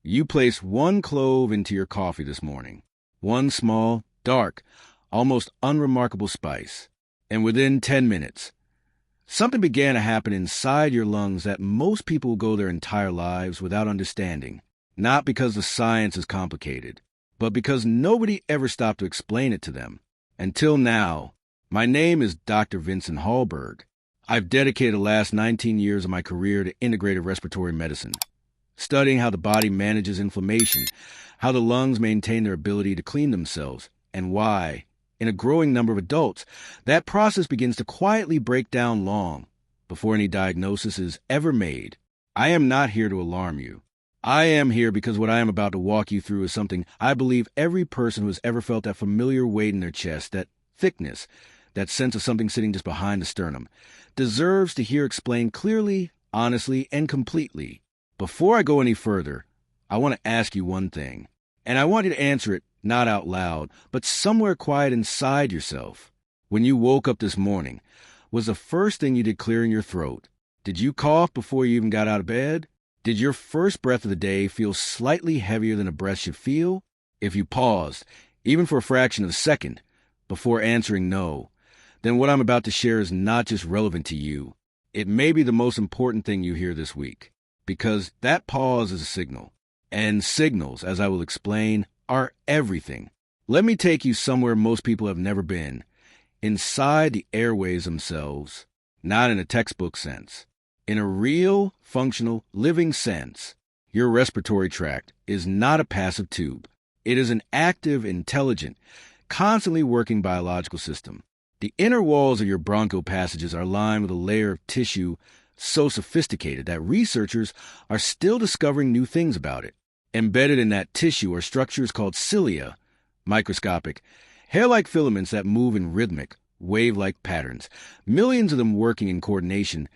You placed one clove into your coffee this morning. One small, dark, almost unremarkable spice. And within 10 minutes, something began to happen inside your lungs that most people will go their entire lives without understanding. Not because the science is complicated, but because nobody ever stopped to explain it to them. Until now. My name is Dr. Vincent Halberg. I've dedicated the last 19 years of my career to integrated respiratory medicine, studying how the body manages inflammation, how the lungs maintain their ability to clean themselves, and why, in a growing number of adults, that process begins to quietly break down long before any diagnosis is ever made. I am not here to alarm you. I am here because what I am about to walk you through is something I believe every person who has ever felt that familiar weight in their chest, that thickness, that sense of something sitting just behind the sternum, deserves to hear explained clearly, honestly, and completely. Before I go any further, I want to ask you one thing, and I want you to answer it not out loud, but somewhere quiet inside yourself. When you woke up this morning, was the first thing you did clearing your throat? Did you cough before you even got out of bed? Did your first breath of the day feel slightly heavier than a breath should feel? If you paused, even for a fraction of a second, before answering no, then what I'm about to share is not just relevant to you. It may be the most important thing you hear this week, because that pause is a signal. And signals, as I will explain, are everything. Let me take you somewhere most people have never been, inside the airways themselves, not in a textbook sense. In a real, functional, living sense, your respiratory tract is not a passive tube. It is an active, intelligent, constantly working biological system. The inner walls of your bronchial passages are lined with a layer of tissue so sophisticated that researchers are still discovering new things about it. Embedded in that tissue are structures called cilia, microscopic, hair-like filaments that move in rhythmic, wave-like patterns, millions of them working in coordination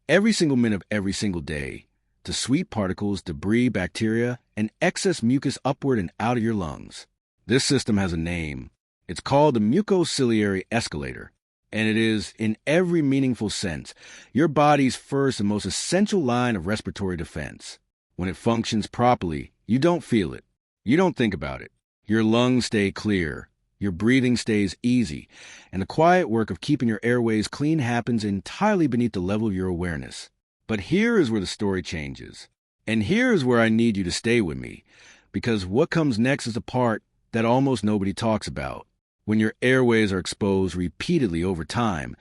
every single minute of every single day, to sweep particles, debris, bacteria, and excess mucus upward and out of your lungs. This system has a name. It's called the mucociliary escalator, and it is, in every meaningful sense, your body's first and most essential line of respiratory defense. When it functions properly, you don't feel it. You don't think about it. Your lungs stay clear. Your breathing stays easy, and the quiet work of keeping your airways clean happens entirely beneath the level of your awareness. But here is where the story changes. And here is where I need you to stay with me, because what comes next is the part that almost nobody talks about. When your airways are exposed repeatedly over time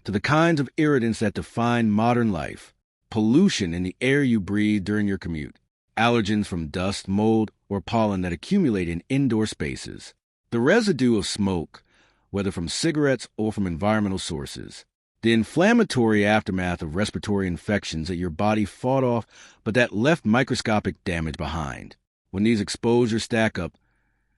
to the kinds of irritants that define modern life, pollution in the air you breathe during your commute, allergens from dust, mold, or pollen that accumulate in indoor spaces, the residue of smoke, whether from cigarettes or from environmental sources, the inflammatory aftermath of respiratory infections that your body fought off but that left microscopic damage behind. When these exposures stack up,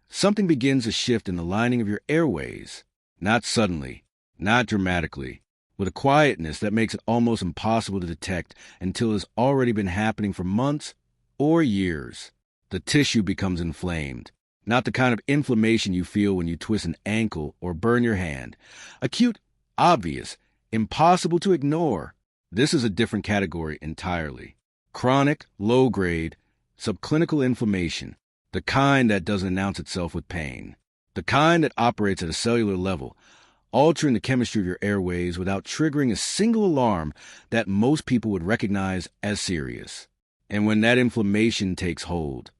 something begins to shift in the lining of your airways, not suddenly, not dramatically, with a quietness that makes it almost impossible to detect until it's already been happening for months or years. The tissue becomes inflamed. Not the kind of inflammation you feel when you twist an ankle or burn your hand. Acute, obvious, impossible to ignore. This is a different category entirely. Chronic, low-grade, subclinical inflammation. The kind that doesn't announce itself with pain. The kind that operates at a cellular level, altering the chemistry of your airways without triggering a single alarm that most people would recognize as serious. And when that inflammation takes hold,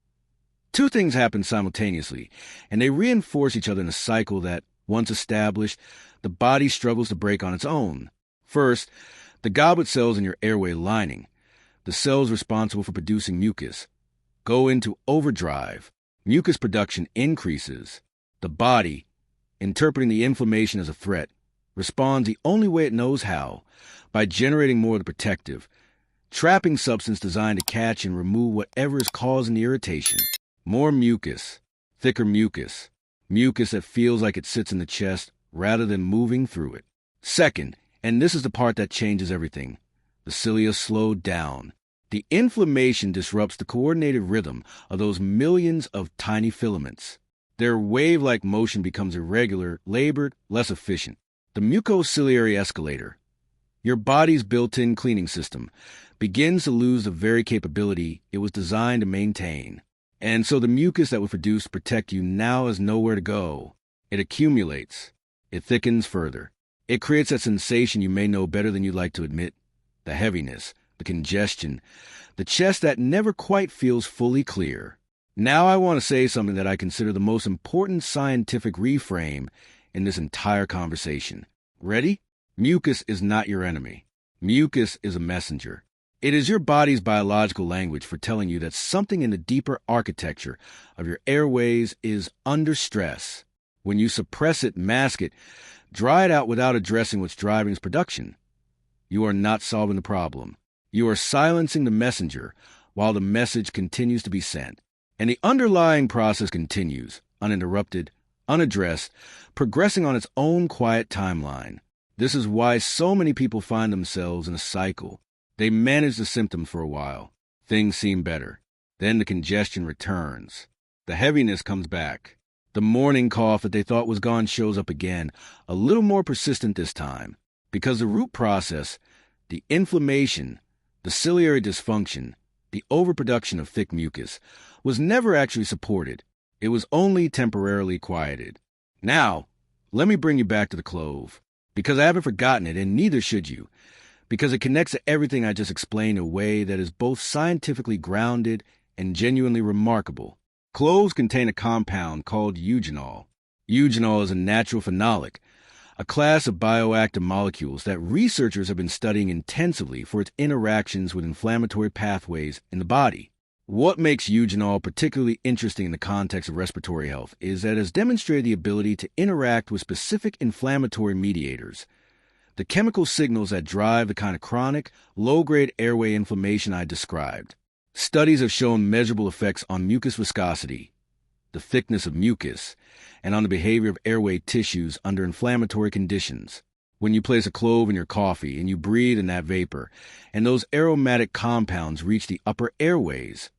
two things happen simultaneously, and they reinforce each other in a cycle that, once established, the body struggles to break on its own. First, the goblet cells in your airway lining, the cells responsible for producing mucus, go into overdrive. Mucus production increases. The body, interpreting the inflammation as a threat, responds the only way it knows how, by generating more of the protective, trapping substance designed to catch and remove whatever is causing the irritation. More mucus, thicker mucus, mucus that feels like it sits in the chest rather than moving through it. Second, and this is the part that changes everything, the cilia slow down. The inflammation disrupts the coordinated rhythm of those millions of tiny filaments. Their wave-like motion becomes irregular, labored, less efficient. The mucociliary escalator, your body's built-in cleaning system, begins to lose the very capability it was designed to maintain. And so the mucus that was produced to protect you now has nowhere to go. It accumulates. It thickens further. It creates that sensation you may know better than you'd like to admit. The heaviness, the congestion, the chest that never quite feels fully clear. Now I want to say something that I consider the most important scientific reframe in this entire conversation. Ready? Mucus is not your enemy. Mucus is a messenger. It is your body's biological language for telling you that something in the deeper architecture of your airways is under stress. When you suppress it, mask it, dry it out without addressing what's driving its production, you are not solving the problem. You are silencing the messenger while the message continues to be sent. And the underlying process continues, uninterrupted, unaddressed, progressing on its own quiet timeline. This is why so many people find themselves in a cycle. They manage the symptoms for a while. Things seem better. Then the congestion returns. The heaviness comes back. The morning cough that they thought was gone shows up again, a little more persistent this time. Because the root process, the inflammation, the ciliary dysfunction, the overproduction of thick mucus, was never actually supported. It was only temporarily quieted. Now, let me bring you back to the clove. Because I haven't forgotten it, and neither should you. Because it connects to everything I just explained in a way that is both scientifically grounded and genuinely remarkable. Cloves contain a compound called eugenol. Eugenol is a natural phenolic, a class of bioactive molecules that researchers have been studying intensively for its interactions with inflammatory pathways in the body. What makes eugenol particularly interesting in the context of respiratory health is that it has demonstrated the ability to interact with specific inflammatory mediators, the chemical signals that drive the kind of chronic, low-grade airway inflammation I described. Studies have shown measurable effects on mucus viscosity, the thickness of mucus, and on the behavior of airway tissues under inflammatory conditions. When you place a clove in your coffee and you breathe in that vapor, and those aromatic compounds reach the upper airways,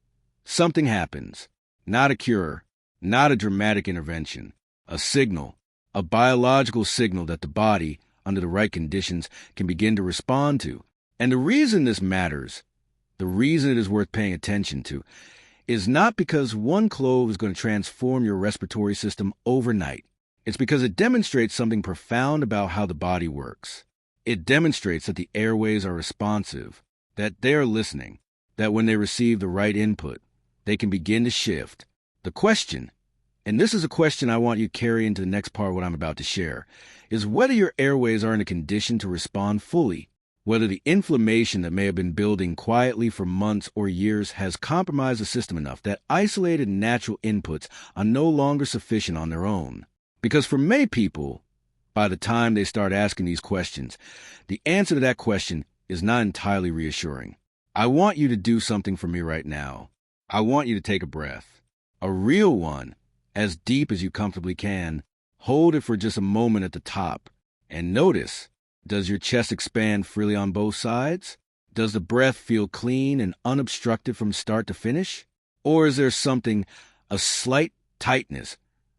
something happens. Not a cure, not a dramatic intervention, a signal, a biological signal that the body, under the right conditions, can begin to respond to. And the reason this matters, the reason it is worth paying attention to, is not because one clove is going to transform your respiratory system overnight. It's because it demonstrates something profound about how the body works. It demonstrates that the airways are responsive, that they are listening, that when they receive the right input, they can begin to shift. The question, and this is a question I want you to carry into the next part of what I'm about to share, is whether your airways are in a condition to respond fully, whether the inflammation that may have been building quietly for months or years has compromised the system enough that isolated natural inputs are no longer sufficient on their own. Because for many people, by the time they start asking these questions, the answer to that question is not entirely reassuring. I want you to do something for me right now. I want you to take a breath, a real one, as deep as you comfortably can. Hold it for just a moment at the top, and notice, does your chest expand freely on both sides? Does the breath feel clean and unobstructed from start to finish? Or is there something, a slight tightness,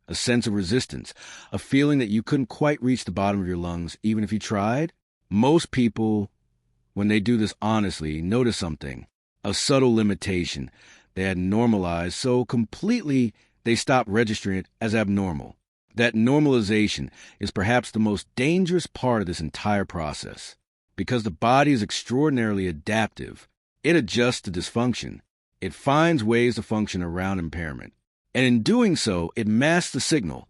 a sense of resistance, a feeling that you couldn't quite reach the bottom of your lungs even if you tried? Most people, when they do this honestly, notice something, a subtle limitation they had normalized so completely they stopped registering it as abnormal. That normalization is perhaps the most dangerous part of this entire process. Because the body is extraordinarily adaptive, it adjusts to dysfunction. It finds ways to function around impairment. And in doing so, it masks the signal,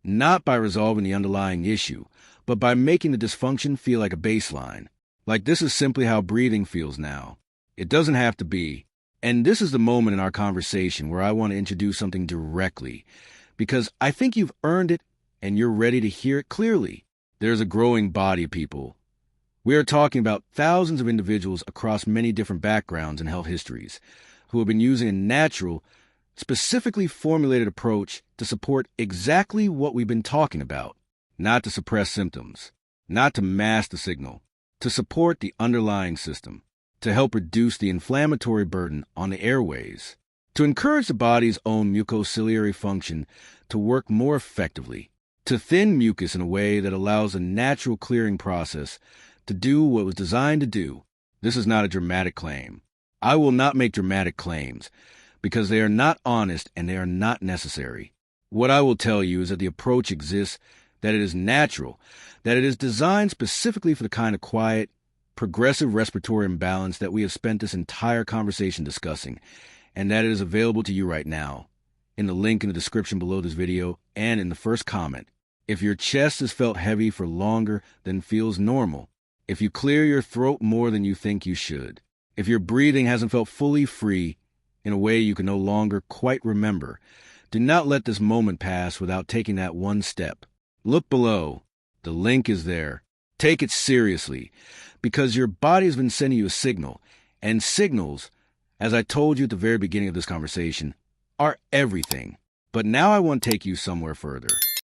not by resolving the underlying issue, but by making the dysfunction feel like a baseline. Like this is simply how breathing feels now. It doesn't have to be. And this is the moment in our conversation where I want to introduce something directly, because I think you've earned it and you're ready to hear it clearly. There's a growing body of people. We are talking about thousands of individuals across many different backgrounds and health histories who have been using a natural, specifically formulated approach to support exactly what we've been talking about, not to suppress symptoms, not to mask the signal, to support the underlying system, to help reduce the inflammatory burden on the airways, to encourage the body's own mucociliary function to work more effectively, to thin mucus in a way that allows a natural clearing process to do what it was designed to do. This is not a dramatic claim. I will not make dramatic claims, because they are not honest and they are not necessary. What I will tell you is that the approach exists, that it is natural, that it is designed specifically for the kind of quiet, progressive respiratory imbalance that we have spent this entire conversation discussing, and that it is available to you right now, in the link in the description below this video and in the first comment. If your chest has felt heavy for longer than feels normal, if you clear your throat more than you think you should, if your breathing hasn't felt fully free in a way you can no longer quite remember, do not let this moment pass without taking that one step. Look below. The link is there. Take it seriously, because your body has been sending you a signal, and signals, as I told you at the very beginning of this conversation, are everything. But now I want to take you somewhere further,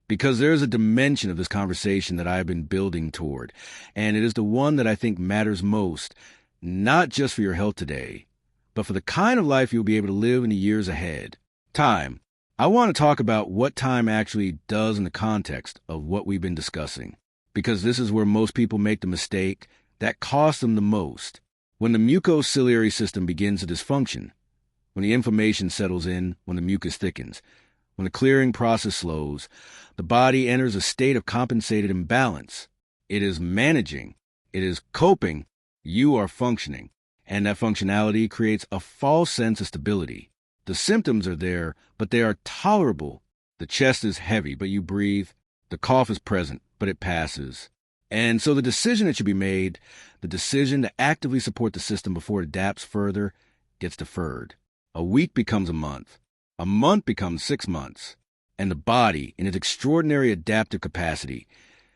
because there is a dimension of this conversation that I have been building toward, and it is the one that I think matters most, not just for your health today, but for the kind of life you'll be able to live in the years ahead. Time. I want to talk about what time actually does in the context of what we've been discussing, because this is where most people make the mistake that costs them the most. When the mucociliary system begins to dysfunction, when the inflammation settles in, when the mucus thickens, when the clearing process slows, the body enters a state of compensated imbalance. It is managing, it is coping, you are functioning, and that functionality creates a false sense of stability. The symptoms are there, but they are tolerable. The chest is heavy, but you breathe. The cough is present, but it passes. And so the decision that should be made, the decision to actively support the system before it adapts further, gets deferred. A week becomes a month becomes 6 months, and the body, in its extraordinary adaptive capacity,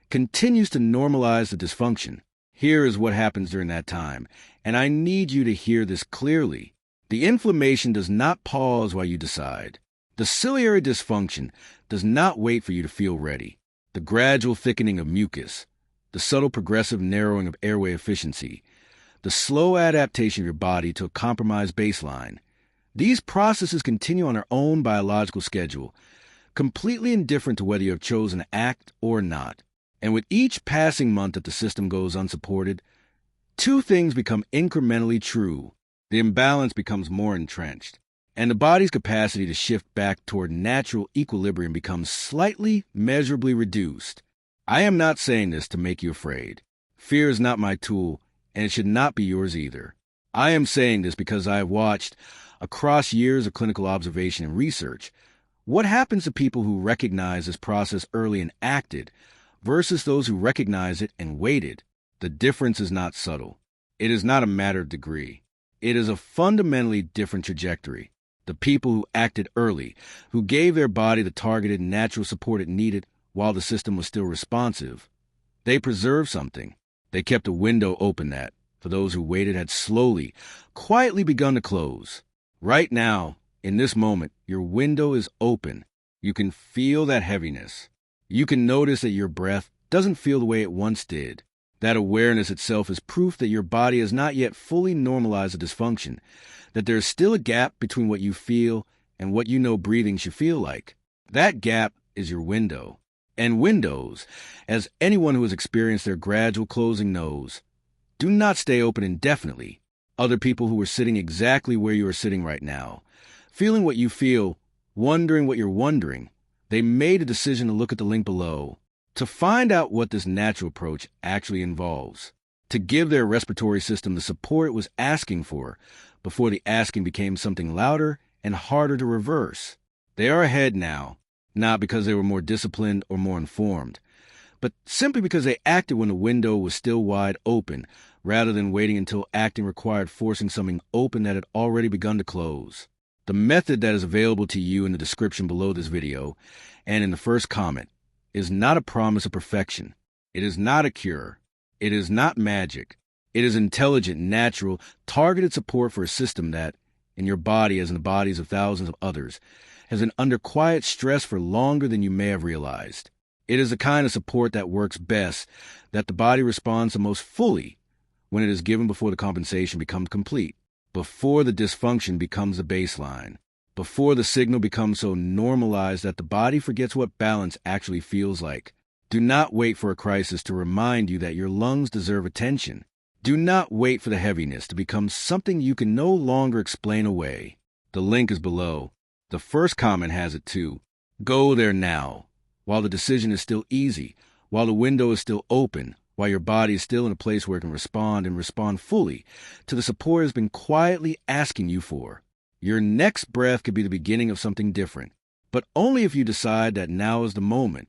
continues to normalize the dysfunction. Here is what happens during that time, and I need you to hear this clearly. The inflammation does not pause while you decide. The ciliary dysfunction does not wait for you to feel ready. The gradual thickening of mucus, the subtle progressive narrowing of airway efficiency, the slow adaptation of your body to a compromised baseline, these processes continue on their own biological schedule, completely indifferent to whether you have chosen to act or not. And with each passing month that the system goes unsupported, two things become incrementally true. The imbalance becomes more entrenched, and the body's capacity to shift back toward natural equilibrium becomes slightly, measurably reduced. I am not saying this to make you afraid. Fear is not my tool, and it should not be yours either. I am saying this because I have watched, across years of clinical observation and research, what happens to people who recognize this process early and acted versus those who recognize it and waited. The difference is not subtle. It is not a matter of degree. It is a fundamentally different trajectory. The people who acted early, who gave their body the targeted natural support it needed while the system was still responsive, they preserved something. They kept a window open that, for those who waited, had slowly, quietly begun to close. Right now, in this moment, your window is open. You can feel that heaviness. You can notice that your breath doesn't feel the way it once did. That awareness itself is proof that your body has not yet fully normalized the dysfunction, that there is still a gap between what you feel and what you know breathing should feel like. That gap is your window. And windows, as anyone who has experienced their gradual closing knows, do not stay open indefinitely. Other people who are sitting exactly where you are sitting right now, feeling what you feel, wondering what you're wondering, they made a decision to look at the link below to find out what this natural approach actually involves, to give their respiratory system the support it was asking for before the asking became something louder and harder to reverse. They are ahead now, not because they were more disciplined or more informed, but simply because they acted when the window was still wide open, rather than waiting until acting required forcing something open that had already begun to close. The method that is available to you in the description below this video and in the first comment is not a promise of perfection. It is not a cure. It is not magic. It is intelligent, natural, targeted support for a system that, in your body as in the bodies of thousands of others, has been under quiet stress for longer than you may have realized. It is the kind of support that works best, that the body responds the most fully when it is given before the compensation becomes complete, before the dysfunction becomes the baseline, before the signal becomes so normalized that the body forgets what balance actually feels like. Do not wait for a crisis to remind you that your lungs deserve attention. Do not wait for the heaviness to become something you can no longer explain away. The link is below. The first comment has it too. Go there now, while the decision is still easy, while the window is still open, while your body is still in a place where it can respond and respond fully to the support it has been quietly asking you for. Your next breath could be the beginning of something different, but only if you decide that now is the moment.